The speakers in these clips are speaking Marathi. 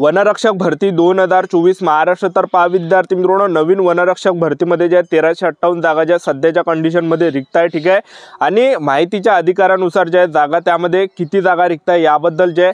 वनरक्षक भरती 2024 महाराष्ट्र तर पहा विद्यार्थी मित्रांनो, नवीन वनरक्षक भरतीमध्ये ज्या 1358 जागा ज्या सध्याच्या कंडिशनमध्ये रिक्त आहे, ठीक आहे। आणि माहितीच्या अधिकारानुसार ज्या जागा त्यामध्ये किती जागा रिक्त आहे याबद्दल जे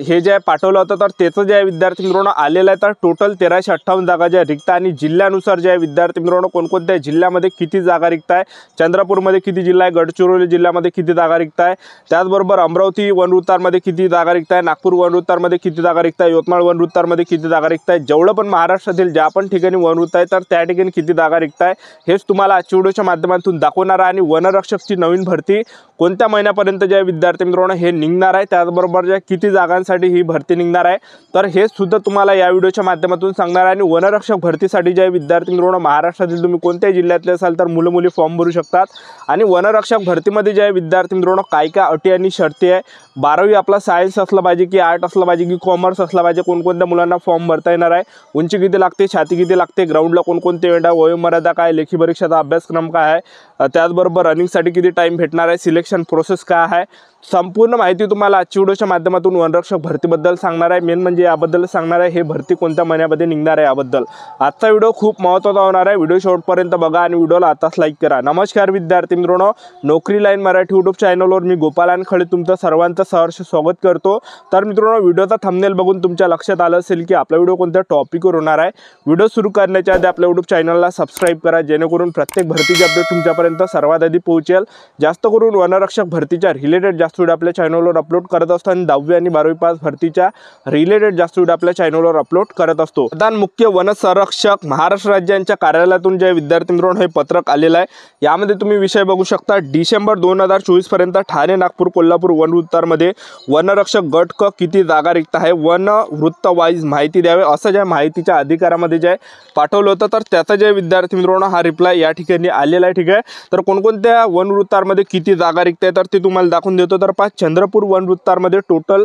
हे जे पाठवलं होतं तर त्याचं जे विद्यार्थी मित्रांनो आलेलं आहे, तर टोटल 1358 जागा ज्या रिक्त आणि जिल्ह्यानुसार जे विद्यार्थी मित्रांनो कोणकोणत्या जिल्ह्यामध्ये किती जागा रिक्त आहे, चंद्रपूरमध्ये किती जिल्हा आहे, गडचिरोली जिल्ह्यामध्ये किती जागा रिक्त आहे, त्याचबरोबर अमरावती वनविस्तारमध्ये किती जागा रिक्त आहे, नागपूर वनविस्तारमध्ये किती जागा रिक्त आहे, यवतमाळ वनविस्तारमध्ये किती जागा रिक्त आहे, जेवढं पण महाराष्ट्रातील ज्या पण ठिकाणी वनविस्तार आहे तर त्या ठिकाणी किती जागा रिक्त आहे हेच तुम्हाला आजच्या व्हिडिओच्या माध्यमातून दाखवणार आहे। आणि वनरक्षकची नवीन भरती कोणत्या महिन्यापर्यंत जे विद्यार्थी मित्रांनो हे निघणार आहे, त्याचबरोबर ज्या किती जागांसाठी ही भरती निघणार आहे तर हे सुद्धा तुम्हाला या व्हिडिओच्या माध्यमातून सांगणार आहे। आणि वनरक्षक भरतीसाठी जे विद्यार्थी मित्रांनो महाराष्ट्रातील तुम्ही कोणत्याही जिल्ह्यातले असाल तर मुलं मुली फॉर्म भरू शकतात। आणि वनरक्षक भरतीमध्ये जे विद्यार्थी मित्रांनो काय काय अटी आणि शर्ती आहे, 12वी आपला सायन्स असलं पाहिजे की आर्ट असलं पाहिजे की कॉमर्स असलं पाहिजे, कोणकोणत्या मुलांना फॉर्म भरता येणार आहे, उंची किती लागते, छाती किती लागते, ग्राउंडला कोणकोणते इव्हेंट आहे, वयोमर्यादा काय, लेखी परीक्षेचा अभ्यासक्रम काय आहे, त्याचबरोबर रनिंगसाठी किती टाइम भेटणार आहे, सिलेक्शन प्रोसेस काय आहे, संपूर्ण माहिती तुम्हाला आजच्या व्हिडिओच्या माध्यमातून वनरक्षक भरतीबद्दल सांगणार आहे। मेन म्हणजे याबद्दल सांगणार आहे हे भरती कोणत्या महिन्यामध्ये निघणार आहे याबद्दल। आजचा व्हिडिओ खूप महत्त्वाचा होणार आहे, व्हिडिओ शेवटपर्यंत बघा आणि व्हिडिओला आताच लाईक करा। नमस्कार विद्यार्थी मित्रांनो, नोकरी लाईन मराठी यूट्यूब चॅनलवर मी गोपाल खळे तुमचं सर्वांचं सहर्ष स्वागत करतो। तर मित्रांनो, व्हिडिओचा थंबनेल बघून तुमच्या लक्षात आलं असेल की आपला व्हिडिओ कोणत्या टॉपिकवर होणार आहे। व्हिडिओ सुरू करण्याच्या आधी आपल्या यूट्यूब चॅनलला सबस्क्राईब करा, जेणेकरून प्रत्येक भरतीची अपडेट तुमच्यापर्यंत सर्वात आधी पोहोचेल। जास्त करून वनरक्षक भरतीच्या रिलेटेड जास्त व्हिडिओ आपल्या चॅनलवर अपलोड करत असतो आणि 10वी आणि 12वी पास भरतीच्या रिलेटेड जास्त व्हिडिओ आपल्या चॅनलवर अपलोड करत असतो। प्रधान मुख्य वन संरक्षक महाराष्ट्र राज्यांच्या कार्यालयातून जे विद्यार्थी मित्रांनो हे पत्रक आलेलं आहे, यामध्ये तुम्ही विषय बघू शकता। डिसेंबर 2024 पर्यंत ठाणे, नागपूर, कोल्हापूर वनविस्तारमध्ये वनरक्षक गट क किती जागा रिक्त आहे, वन वृत्त वाईज माहिती द्यावे असं ज्या माहितीच्या अधिकारामध्ये जे पाठवलं होतं तर त्याचा जे विद्यार्थी मित्रांनो हा रिप्लाय या ठिकाणी आलेला आहे, ठीक आहे। तर कोणकोणत्या वनवृत्तारमध्ये किती जागा रिक्त आहे तर ते तुम्हाला दाखवून देतो। तर चंद्रपूर वनवृत्तारमध्ये टोटल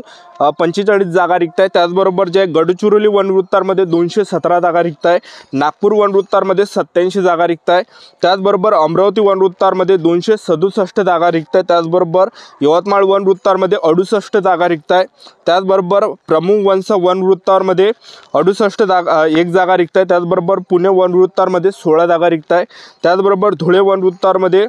45 जागा रिक्त आहे, त्याचबरोबर जे गडचिरोली वनवृत्तारमध्ये 217 जागा रिक्त आहे, नागपूर वनवृत्तारमध्ये 87 जागा रिक्त आहे, त्याचबरोबर अमरावती वनवृत्तारमध्ये 267 जागा रिक्त आहे, त्याचबरोबर यवतमाळ वनवृत्तारमध्ये 68 जागा रिक्त आहे, त्याचबरोबर प्रमुख वंश वनवृत्तारमध्ये 68 जागा एक जागा रिक्त आहे, त्याचबरोबर पुणे वनवृत्तारमध्ये 16 जागा रिक्त आहे, त्याचबरोबर धुळे वनवृत्तारमध्ये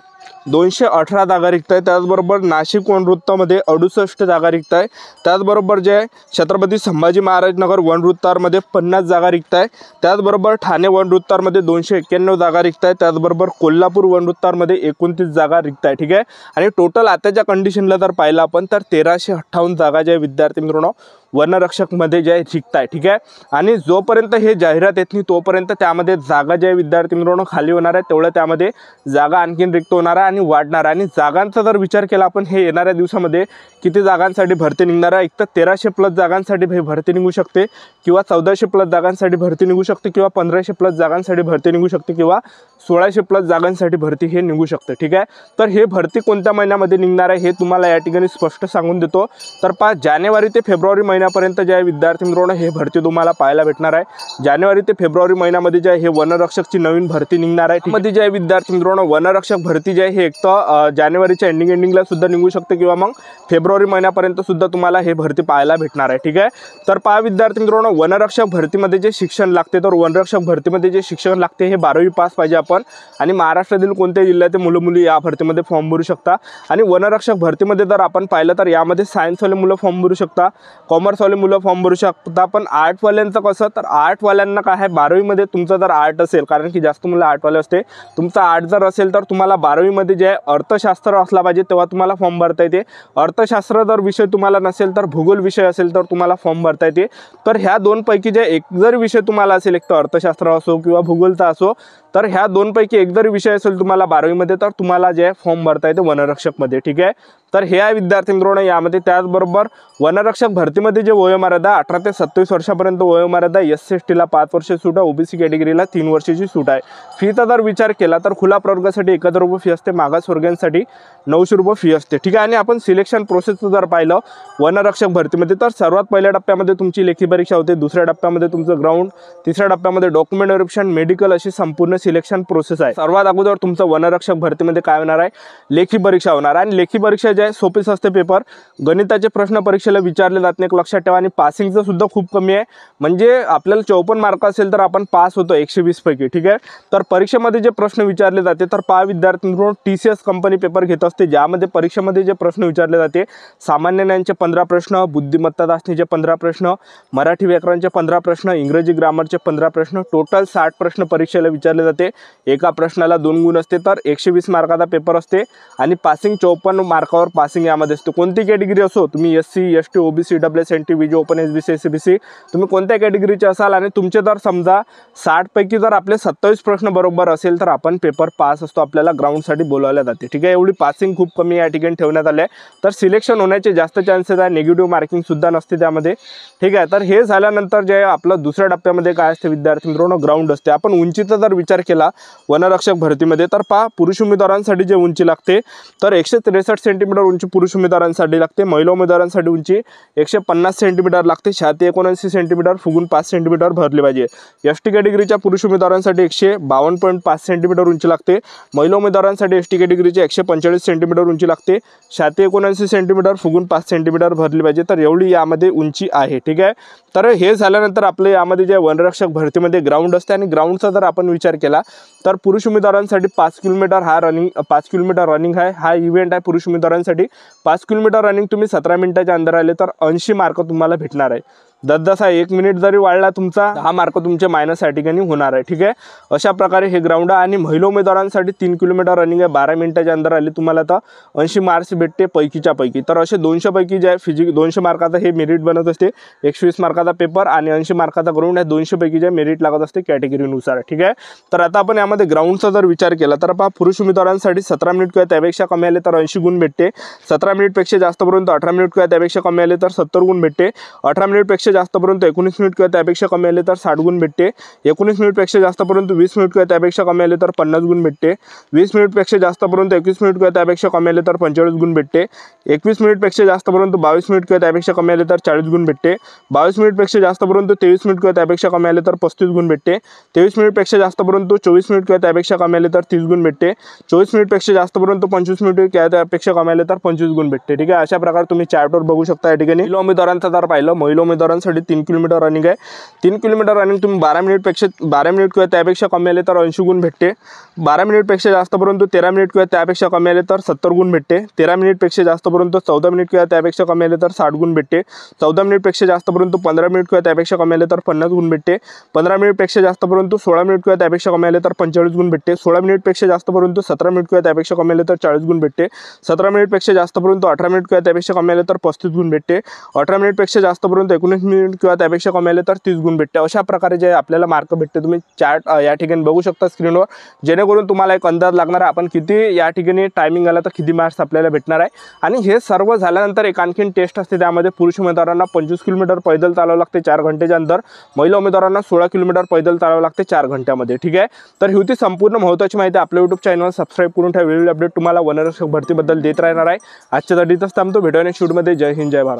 218 जागा रिक्त आहे, त्याचबरोबर नाशिक वनवृत्तामध्ये 68 जागा रिक्त आहे, त्याचबरोबर जे छत्रपती संभाजी महाराज नगर वनवृत्तारमध्ये 50 जागा रिक्त आहे, त्याचबरोबर ठाणे वनवृत्तारमध्ये 291 जागा रिक्त आहे, त्याचबरोबर कोल्हापूर वनवृत्तारमध्ये 29 जागा रिक्त आहे, ठीक आहे। आणि टोटल आताच्या कंडिशनला जर पाहिलं आपण तर 1358 जागा ज्या विद्यार्थी मित्रांनो वनरक्षकमध्ये जे रिक्त आहे, ठीक आहे। आणि जोपर्यंत हे जाहिरात येत नाही तोपर्यंत त्यामध्ये जागा ज्या विद्यार्थी मित्रांनो खाली होणार आहे तेवढं त्यामध्ये जागा आणखीन रिक्त होणार आहे आणि वाढणार आहे। आणि जागांचा जर विचार केला आपण हे येणाऱ्या दिवसामध्ये किती जागांसाठी भरती निघणार आहे, एक तर 1300+ जागांसाठी भरती निघू शकते किंवा 1400+ जागांसाठी भरती निघू शकते किंवा 1500+ जागांसाठी भरती निघू शकते किंवा 1600+ जागांसाठी भरती हे निघू शकते, ठीक आहे। तर हे भरती कोणत्या महिन्यामध्ये निघणार आहे हे तुम्हाला या ठिकाणी स्पष्ट सांगून देतो। तर 5 जानेवारी ते फेब्रुवारी महिन्यापर्यंत जे विद्यार्थी मित्रांनो हे भरती तुम्हाला पाहायला भेटणार आहे। जानेवारी ते फेब्रुवारी महिन्यामध्ये जे हे वनरक्षकची नवीन भरती निघणार आहे, मध्ये जे विद्यार्थी मित्रांनो वनरक्षक भरती जे हे एक तर जानेवारीच्या एंडिंगला सुद्धा निघू शकते किंवा मग फेब्रुवारी महिन्यापर्यंत सुद्धा तुम्हाला हे भरती पाहायला भेटणार आहे, ठीक आहे। तर पहा विद्यार्थी मित्रांनो, वनरक्षक भरतीमध्ये जे शिक्षण लागते तर वनरक्षक भरतीमध्ये जे शिक्षण लागते हे 12वी पास पाहिजे आपण। आणि महाराष्ट्रातील कोणत्याही जिल्ह्यातील मुलं मुली या भरतीमध्ये फॉर्म भरू शकता। आणि वनरक्षक भरतीमध्ये जर आपण पाहिलं तर यामध्ये सायन्सवाले मुलं फॉर्म भरू शकता, कॉमर्सवाले मुलं फॉर्म भरू शकता, पण आर्टवाल्यांचं कसं तर आर्टवाल्यांना काय आहे 12वीमध्ये तुमचं जर आर्ट असेल, कारण की जास्त मुलं आर्टवाले असते, तुमचा आर्ट जर असेल तर तुम्हाला 12वीमध्ये जे अर्थशास्त्र असला पाहिजे तेव्हा तुम्हाला फॉर्म भरता येते। अर्थशास्त्र जर विषय तुम्हाला नसेल तर भूगोल विषय असेल तर तुम्हाला फॉर्म भरता येते। तर ह्या दोनपैकी जे एक जर विषय तुम्हाला असेल, एक तर अर्थशास्त्र असो किंवा भूगोलचा असो, तर ह्या दोनपैकी एक जरी विषय असेल तुम्हाला 12वीमध्ये तर तुम्हाला जे फॉर्म भरता येते वनरक्षकमध्ये, ठीक आहे। तर हे आहे विद्यार्थी मित्रांनो यामध्ये। त्याचबरोबर वनरक्षक भरतीमध्ये जे वयोमर्यादा 18 ते 27 वर्षापर्यंत वयोमर्यादा, SC/STला 5 वर्ष सूट आहे, OBC कॅटेगरीला 3 वर्षाची सूट आहे। फीचा जर विचार केला तर खुला प्रवर्गासाठी 1000 रुपये फी असते, मागासवर्गीयांसाठी 900 रुपये फी असते, ठीक आहे। आणि आपण सिलेक्शन प्रोसेसचं जर पाहिलं वनरक्षक भरतीमध्ये तर सर्वात पहिल्या टप्प्यामध्ये तुमची लेखी परीक्षा होते, दुसऱ्या टप्प्यामध्ये तुमचं ग्राउंड, तिसऱ्या टप्प्यामध्ये डॉक्युमेंट व्हेरिफिकेशन, मेडिकल अशी संपूर्ण सिलेक्शन प्रोसेस आहे। सर्वात अगोदर तुमचं वनरक्षक भरतीमध्ये काय होणार आहे, लेखी परीक्षा होणार आणि लेखी परीक्षा जे आहे सोपीच असते पेपर, गणिताचे प्रश्न परीक्षेला विचारले जात नाही लक्षात ठेवा, आणि पासिंगचं सुद्धा खूप कमी आहे, म्हणजे आपल्याला 54 मार्क असेल तर आपण पास होतो 120 पैकी, ठीक आहे। तर परीक्षेमध्ये जे प्रश्न विचारले जाते तर पहा विद्यार्थ्यांकडून TCS कंपनी पेपर घेत असते, ज्यामध्ये परीक्षेमध्ये जे प्रश्न विचारले जाते सामान्य ज्ञानचे 15 प्रश्न, बुद्धिमत्ता चाचणीचे 15 प्रश्न, मराठी व्याकरणचे 15 प्रश्न, इंग्रजी ग्रामरचे 15 प्रश्न, टोटल 60 प्रश्न परीक्षेला विचारले जाते। एका प्रश्नाला 2 गुण असते, तर 120 मार्काचा पेपर असते आणि पासिंग 54 मार्कावर पासिंग यामध्ये असते। कोणती कॅटेगरी असो, तुम्ही SC ST OBC EWS NT VG open SBC SCBC तुम्ही कोणत्या कॅटेगरीचे असाल आणि तुमचे जर समजा 60 पैकी जर आपले 27 प्रश्न बरोबर असेल तर आपण पेपर पास असतो, आपल्याला ग्राउंडसाठी बोलावले जाते, ठीक आहे। एवढी पासिंग खूप कमी या ठिकाणी ठेवण्यात आले आहे, तर सिलेक्शन होण्याचे जास्त चान्सेस आहे, निगेटिव्ह मार्किंग सुद्धा नसते त्यामध्ये, ठीक आहे। तर हे झाल्यानंतर जे आपलं दुसऱ्या टप्प्यामध्ये काय असते विद्यार्थी मित्रांनो, ग्राउंड असते। आपण उंचीचा जर विचार केला वनरक्षक भरतीमध्ये तर पहा पुरुष उमेदवारांसाठी जे उंची लागते तर 163 सेंटीमीटर उंची पुरुष उमेदवारांसाठी लागते, महिला उमेदवारांसाठी उंची 150 सेंटीमीटर लागते, छाती 79 सेंटीमीटर, फुगून 5 सेंटीमीटर भरले पाहिजे। ST कॅटेगरीच्या पुरुष उमेदवारांसाठी 152.5 सेंटीमीटर उंची लागते, महिला उमेदवारांसाठी ST कॅटेगरीचे 145 सेंटीमीटर उंची लागते, छाती 79 सेंटीमीटर, फुगून 5 सेंटीमीटर भरली पाहिजे, तर एवढी यामध्ये उंची आहे, ठीक आहे। तर हे झाल्यानंतर आपलं यामध्ये जे वनरक्षक भरतीमध्ये ग्राउंड असते आणि ग्राउंडचा जर आपण विचार केला तर पुरुष उमेदवारांसाठी 5 किलोमीटर हा रनिंग 5 किलोमीटर रनिंग आहे, हा इव्हेंट आहे पुरुष उमेदवारांसाठी। 5 किलोमीटर रनिंग तुम्ही 17 मिनिटाच्या अंदर आले तर 80 मार्क तुम्हाला भेटणार आहे। जसा 1 मिनिट जरी वाढला तुमचा 10 मार्क तुमचे मायनस या ठिकाणी होणार आहे, ठीक आहे। अशा प्रकारे हे ग्राउंड आहे आणि महिला उमेदवारांसाठी 3 किलोमीटर रनिंग आहे, 12 मिनिटाच्या अंदर आले तुम्हाला तर 80 मार्क्स भेटते पैकीच्या पैकी। तर असे 200 पैकी जे फिजिक्स 200 मार्काचा हे मेरिट बनत असते, 120 मार्काचा पेपर आणि 80 मार्काचा ग्राउंड आहे, 200 पैकी जे मेरिट लागत असते कॅटेगरीनुसार, ठीक आहे। तर आता आपण यामध्ये ग्राउंडचा जर विचार केला तर पहा पुरुष उमेदवारांसाठी 17 मिनिट किंवा त्यापेक्षा कमी आले तर 80 गुण भेटते, 17 मिनिटपेक्षा जास्त पर्यंत 18 मिनिट किंवा त्यापेक्षा कमी आले तर 70 गुण भेटते, 18 मिनिटपेक्षा जास्त पर्यंत 19 मिनिट किंवा त्यापेक्षा कमी आले तर 60 गुण भेटते, 19 मिनिटपेक्षा जास्त पर्यंत 20 मिनिट किंवा त्यापेक्षा कमी आले तर 50 गुण भेटते, 20 मिनिटपेक्षा जास्त पर्यंत 21 मिनिट किंवा त्यापेक्षा कमी आले तर 45 गुण भेटते, 21 मिनिटपेक्षा जास्त पर्यंत 22 मिनिट किंवा त्यापेक्षा कमी आले तर 40 गुण भेटते, 22 मिनिटपेक्षा जास्त पर्यंत 23 मिनिट किंवा त्यापेक्षा कमी आले तर 35 गुण भेटते, 23 मिनिटपेक्षा जास्त पर्यंत 24 मिनिट किंवा त्यापेक्षा कमी आले तर 30 गुण भेटते, 24 मिनिटपेक्षा जास्त पर्यंत 25 मिनिट किंवा त्यापेक्षा कमी आले तर 25 गुण भेटते, ठीक आहे। अशा प्रकारे तुम्ही चार्टवर बघू शकता या ठिकाणी। महिला उमेदवारांचा जर पाहिलं, महिला उमेदवारांसाठी 3 किलोमीटर रनिंग आहे, 3 किलोमीटर रनिंग तुम्ही 12 मिनिट किंवा त्यापेक्षा कमी आले तर 80 गुण भेटते, 12 मिनिटपेक्षा जास्त पर्यंत 13 मिनिट किंवा त्यापेक्षा कमी आले तर 70 गुण भेटते, 13 मिनिटपेक्षा जास्त पर्यंत 14 मिनिट किंवा त्यापेक्षा कमी आले तर 60 गुण भेटते, 14 मिनिटपेक्षा जास्त पर्यंत 15 मिनिट किंवा त्यापेक्षा कमी आले तर 50 गुण भेटते, 15 मिनिटपेक्षा जास्त पर्यंत 16 मिनिट किंवा त्यापेक्षा कमी आले तर 45 गुण भेटते, 16 मिनिटपेक्षा जास्त पर्यंत 17 मिनिट किंवा त्यापेक्षा कमी आले तर 40 गुण भेटते, 17 मिनिटपेक्षा जास्त पर्यंत 18 मिनिट किंवा त्यापेक्षा कमी आले तर 35 गुण भेटते, 18 मिनिटपेक्षा जास्त पर्यंत 19 मिनिट किंवा त्यापेक्षा कमी आले तर 30 गुण भेटते। अशा प्रकारे जे आपल्याला मार्क भेटते तुम्ही चार्ट या ठिकाणी बघू शकता स्क्रीनवर, जेणेकरून तुम्हाला एक अंदाज लागणार आहे आपण किती या ठिकाणी टायमिंग आला तर किती मार्क्स आपल्याला भेटणार आहे। आणि हे सर्व झाल्यानंतर एक आणखीन टेस्ट असते, त्यामध्ये पुरुष उमेदवारांना 25 किलोमीटर पैदल चालावं लागते 4 घंटेच्या अंदर, महिला उमेदवारांना 16 किलोमीटर पैदल चालावं लागते 4 घंट्यामध्ये, ठीक आहे। तर ही होती संपूर्ण महत्त्वाची माहिती। आपल्या YouTube चॅनल सबस्क्राईब करून ठेवा, वेगवेगळे अपडेट तुम्हाला वनरक्षक भरतीबद्दल देत राहणार आहे। आजच्या साठी इथंच थांबतो, भेटूया नेक्स्ट व्हिडिओमध्ये। जय हिंद, जय भारत।